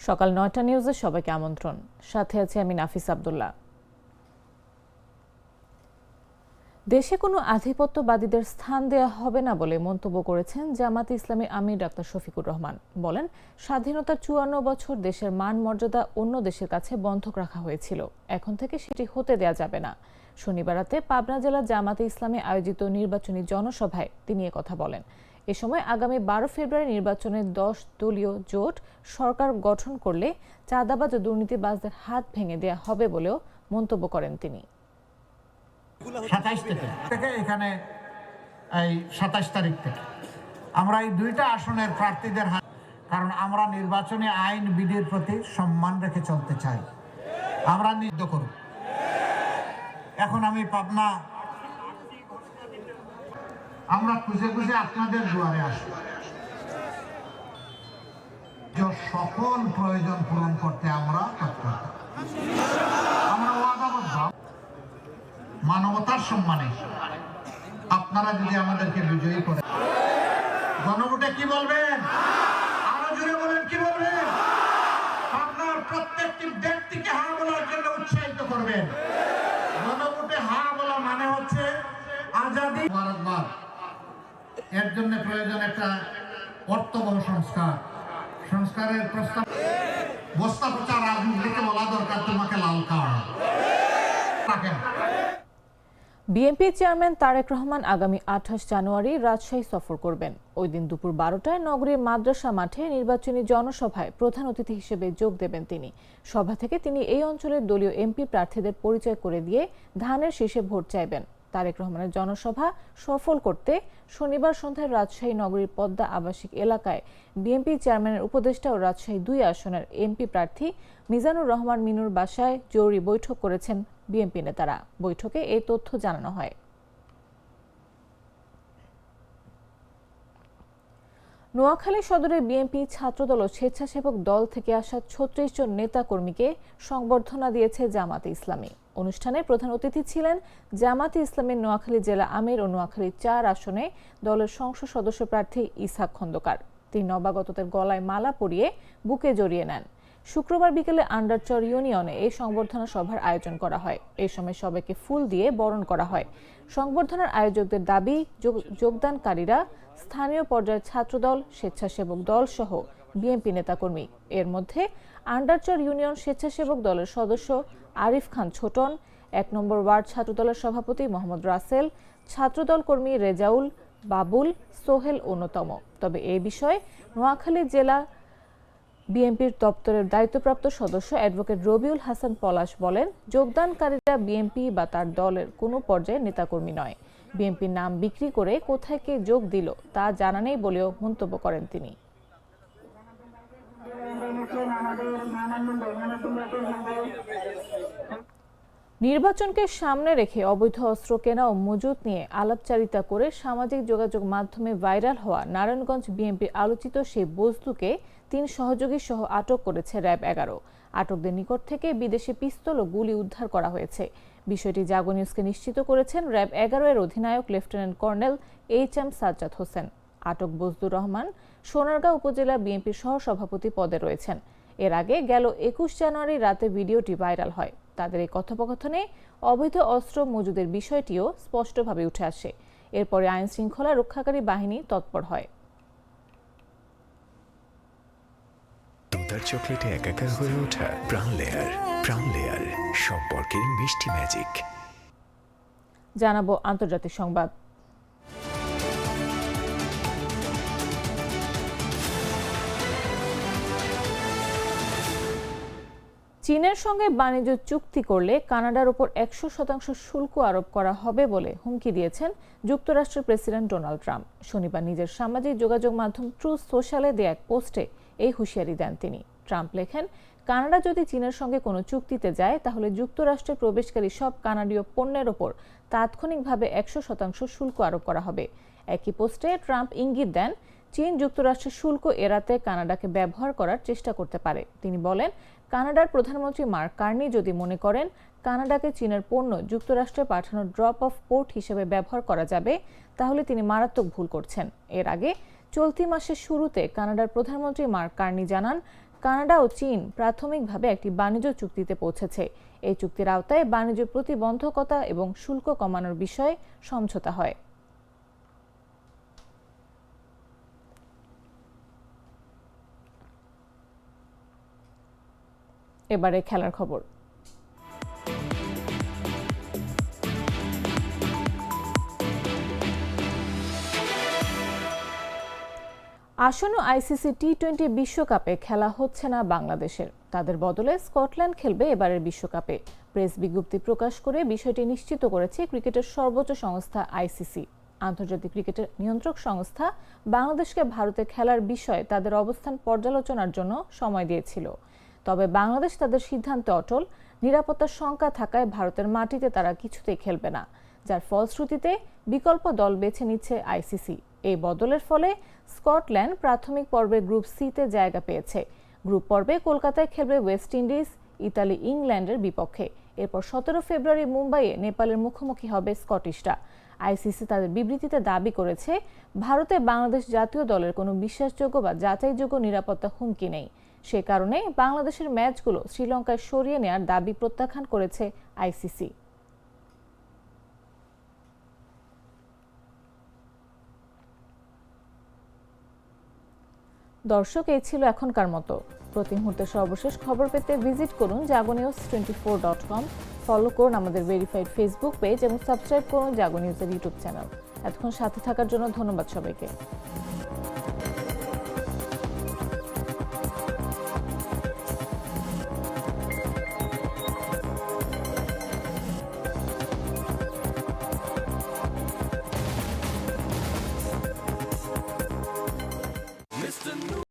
সকাল ৯টা নিউজে সবাইকে আমন্ত্রণ। সাথে আছে আমি নাফিস আব্দুল্লাহ। দেশে কোনো আধিপত্যবাদীদের স্থান দেয়া হবে না বলে মন্তব্য করেছেন জামাতে ইসলামী আমির ডাক্তার শফিকুর রহমান। বলেন, স্বাধীনতার ৫৪ বছর দেশের মান মর্যাদা অন্য দেশের কাছে বন্ধক রাখা হয়েছিল, এখন থেকে সেটি হতে দেয়া যাবে না। শনিবার রাতে পাবনা জেলার জামাতে ইসলামী আয়োজিত নির্বাচনী জনসভায় তিনি কথা বলেন। এ সময় আগামী ১২ ফেব্রুয়ারি নির্বাচনে ১০ দলীয় জোট সরকার গঠন করলে চাঁদাবাজ ও দুর্নীতিবাজদের হাত ভেঙে দেয়া হবে বলেও মন্তব্য করেন তিনি। ২৭ থেকে এখানে এই ২৭ তারিখ থেকে আমরা এই দুইটা আসনের প্রার্থীদের কারণ আমরা নির্বাচনী আইন বিধির প্রতি সম্মান রেখে চলতে চাই। আমরা নির্ধারিত করব। এখন আমি পাবনা আমরা খুঁজে খুঁজে আপনাদের দুয়ারে আসব। সকল প্রয়োজন পূরণ করতে আমরা তৎপর। আমরা ওয়াদাবদ্ধ মানবতার সম্মানে আপনারা যদি আমাদেরকে বিজয়ী করেন, গণভোটে কি বলবেন? আরো জোরে বলেন, কি বলবেন? আপনার প্রত্যেকটি ব্যক্তিকে হা বলার জন্য উৎসাহিত করবেন। গণভোটে হা বলা মানে হচ্ছে আজাদী। এর জন্য প্রয়োজন একটা অর্থবহ সংস্কার। সংস্কারের প্রস্তাব বস্তা পচা রাজনীতিকে বলা দরকার তোমাকে লাল কার্ড রাখেন। বিএনপি চেয়ারম্যান তারেক রহমান আগামী ২৮ জানুয়ারি রাজশাহী সফর করবেন। ওই দিন দুপুর ১২টায় নগরীর মাদ্রাসা মাঠে নির্বাচনী জনসভায় প্রধান অতিথি হিসেবে যোগ দেবেন তিনি। সভা থেকে তিনি এই অঞ্চলের দলীয় এমপি প্রার্থীদের পরিচয় করে দিয়ে ধানের শীষে ভোট চাইবেন। তারেক রহমানের জনসভা সফল করতে শনিবার সন্ধ্যায় রাজশাহী নগরীর পদ্মা আবাসিক এলাকায় বিএনপি চেয়ারম্যানের উপদেষ্টা ও রাজশাহী ২ আসনের এমপি প্রার্থী মিজানুর রহমান মিনুর বাসায় জরুরি বৈঠক করেছেন বিএনপি নেতারা। বৈঠকে এই তথ্য জানানো হয়। নোয়াখালী সদরে বিএনপি ছাত্রদল ও স্বেচ্ছাসেবক দল থেকে আসা ৩৬ জন নেতাকর্মীকে সংবর্ধনা দিয়েছে জামাতে ইসলামী। অনুষ্ঠানে প্রধান অতিথি ছিলেন জামাতে ইসলামীর নোয়াখালী জেলা আমির ও নোয়াখালী ৪ আসনে দলের সংসদ সদস্য প্রার্থী ইসহাক খন্দকার। তিনি নবাগতদের গলায় মালা পরিয়ে বুকে জড়িয়ে নেন। শুক্রবার বিকেলে আন্ডারচর ইউনিয়নে এই সংবর্ধনা সভার আয়োজন করা হয়। এই সময় সবাইকে ফুল দিয়ে বরণ করা হয়। সংবর্ধনার আয়োজকদের দাবি, যোগদানকারীরা স্থানীয় পর্যায়ের ছাত্রদল, স্বেচ্ছাসেবক দল সহ বিএনপি নেতাকর্মী। এর মধ্যে আন্ডারচর ইউনিয়ন স্বেচ্ছাসেবক দলের সদস্য আরিফ খান ছোটন, ১ নম্বর ওয়ার্ড ছাত্রদলের সভাপতি মোহাম্মদ রাসেল, ছাত্রদল কর্মী রেজাউল, বাবুল, সোহেল অন্যতম। তবে এই বিষয়ে নোয়াখালী জেলা বিএনপির দপ্তরের দায়িত্বপ্রাপ্ত সদস্য অ্যাডভোকেট রবিউল হাসান পলাশ বলেন, যোগদানকারীরা বিএনপি বা তার দলের কোনো পর্যায়ে নেতাকর্মী নয়। বিএনপির নাম বিক্রি করে কোথায় কে যোগ দিল তা জানা নেই বলেও মন্তব্য করেন তিনি। নির্বাচনকে সামনে রেখে অবৈধ অস্ত্র কেনা ও মজুত নিয়ে আলাপচারিতা করে সামাজিক যোগাযোগ মাধ্যমে ভাইরাল হওয়া নারায়ণগঞ্জ বিএনপির আলোচিত সেই বস্তুকে ৩ সহযোগী সহ আটক করেছে র্যাব ১১। আটকদের নিকট থেকে বিদেশি পিস্তল ও গুলি উদ্ধার করা হয়েছে। বিষয়টি জাগো নিউজকে নিশ্চিত করেছেন র্যাব ১১ এর অধিনায়ক lieutenant colonel HM. Sajjad Hossain. আটক বজলুর রহমান সোনারগাঁও উপজেলা বিএনপির সহসভাপতি পদে রয়েছেন। এর আগে গেল ২১ জানুয়ারি রাতে ভিডিওটি ভাইরাল হয়। তাদের এই কথোপকথনে অবৈধ অস্ত্র মজুদের বিষয়টিও স্পষ্টভাবে উঠে আসে। এরপরে আইন শৃঙ্খলা রক্ষাকারী বাহিনী তৎপর হয়। দুধার চকলেটে একাকার হয়ে ওঠা প্রাণ লেয়ার সম্পর্কের মিষ্টি ম্যাজিক। জানাবো আন্তর্জাতিক সংবাদ। চীনের সঙ্গে বাণিজ্য চুক্তি করলে কানাডার উপর ১০০% শুল্ক আরোপ করা হবে বলে হুমকি দিয়েছেন যুক্তরাষ্ট্রের প্রেসিডেন্ট ডোনাল্ড ট্রাম্প। শনিবার নিজের সামাজিক যোগাযোগ মাধ্যম ট্রুথ সোশ্যালে দেয়া এক পোস্টে এই হুঁশিয়ারি দেন তিনি। ট্রাম্প লেখেন, কানাডা যদি চীনের সঙ্গে কোনো চুক্তিতে যায় তাহলে যুক্তরাষ্ট্রে প্রবেশকারী সব কানাডীয় পণ্যের ওপর তাৎক্ষণিকভাবে ১০০% শুল্ক আরোপ করা হবে। একই পোস্টে ট্রাম্প ইঙ্গিত দেন, চীন যুক্তরাষ্ট্রের শুল্ক এড়াতে কানাডাকে ব্যবহার করার চেষ্টা করতে পারে। তিনি বলেন, কানাডার প্রধানমন্ত্রী মার্ক কার্নি যদি মনে করেন কানাডাকে চীনের পণ্য যুক্তরাষ্ট্রে পাঠানোর ড্রপ অফ পোর্ট হিসেবে ব্যবহার করা যাবে, তাহলে তিনি মারাত্মক ভুল করছেন। এর আগে চলতি মাসের শুরুতে কানাডার প্রধানমন্ত্রী মার্ক কার্নি জানান, কানাডা ও চীন প্রাথমিকভাবে একটি বাণিজ্য চুক্তিতে পৌঁছেছে। এই চুক্তির আওতায় বাণিজ্য প্রতিবন্ধকতা এবং শুল্ক কমানোর বিষয়ে সমঝোতা হয়। এবারে খেলার খবর। আসন্ন আইসিসি টি-20 বিশ্বকাপে খেলা হচ্ছে না বাংলাদেশের। তাদের বদলে স্কটল্যান্ড খেলবে এবারের বিশ্বকাপে। প্রেস বিজ্ঞপ্তি প্রকাশ করে বিষয়টি নিশ্চিত করেছে ক্রিকেটের সর্বোচ্চ সংস্থা আইসিসি। আন্তর্জাতিক ক্রিকেটের নিয়ন্ত্রক সংস্থা বাংলাদেশকে ভারতে খেলার বিষয়ে তাদের অবস্থান পর্যালোচনার জন্য সময় দিয়েছিল। তবে বাংলাদেশ তাদের সিদ্ধান্তে অটল। নিরাপত্তার শঙ্কা থাকায় ভারতের মাটিতে তারা কিছুতেই খেলবে না, যার ফলশ্রুতিতে বিকল্প দল বেছে নিচ্ছে আইসিসি। এই বদলের ফলে স্কটল্যান্ড প্রাথমিক পর্বে গ্রুপ সিতে জায়গা পেয়েছে। গ্রুপ পর্বে কলকাতায় খেলবে ওয়েস্ট ইন্ডিজ, ইতালি ইংল্যান্ডের বিপক্ষে। এরপর 17 ফেব্রুয়ারি মুম্বাইয়ে নেপালের মুখোমুখি হবে স্কটিশরা। আইসিসি তাদের বিবৃতিতে দাবি করেছে, ভারতে বাংলাদেশ জাতীয় দলের কোনো বিশ্বাসযোগ্য বা যাচাইযোগ্য নিরাপত্তা হুমকি নেই। সে কারণে বাংলাদেশের ম্যাচগুলো শ্রীলঙ্কায় সরিয়ে নেওয়ার দাবি প্রত্যাখ্যান করেছে আইসিসি। দর্শক, এই ছিল এখনকার মতো। প্রতি মুহূর্তের সর্বশেষ খবর পেতে ভিজিট করুন jagonews24.com, ফলো করুন আমাদের ভেরিফাইড ফেসবুক পেজ এবং সাবস্ক্রাইব করুন জাগো নিউজের ইউটিউব চ্যানেল। এতক্ষণ সাথে থাকার জন্য ধন্যবাদ সবাইকে। Mr. New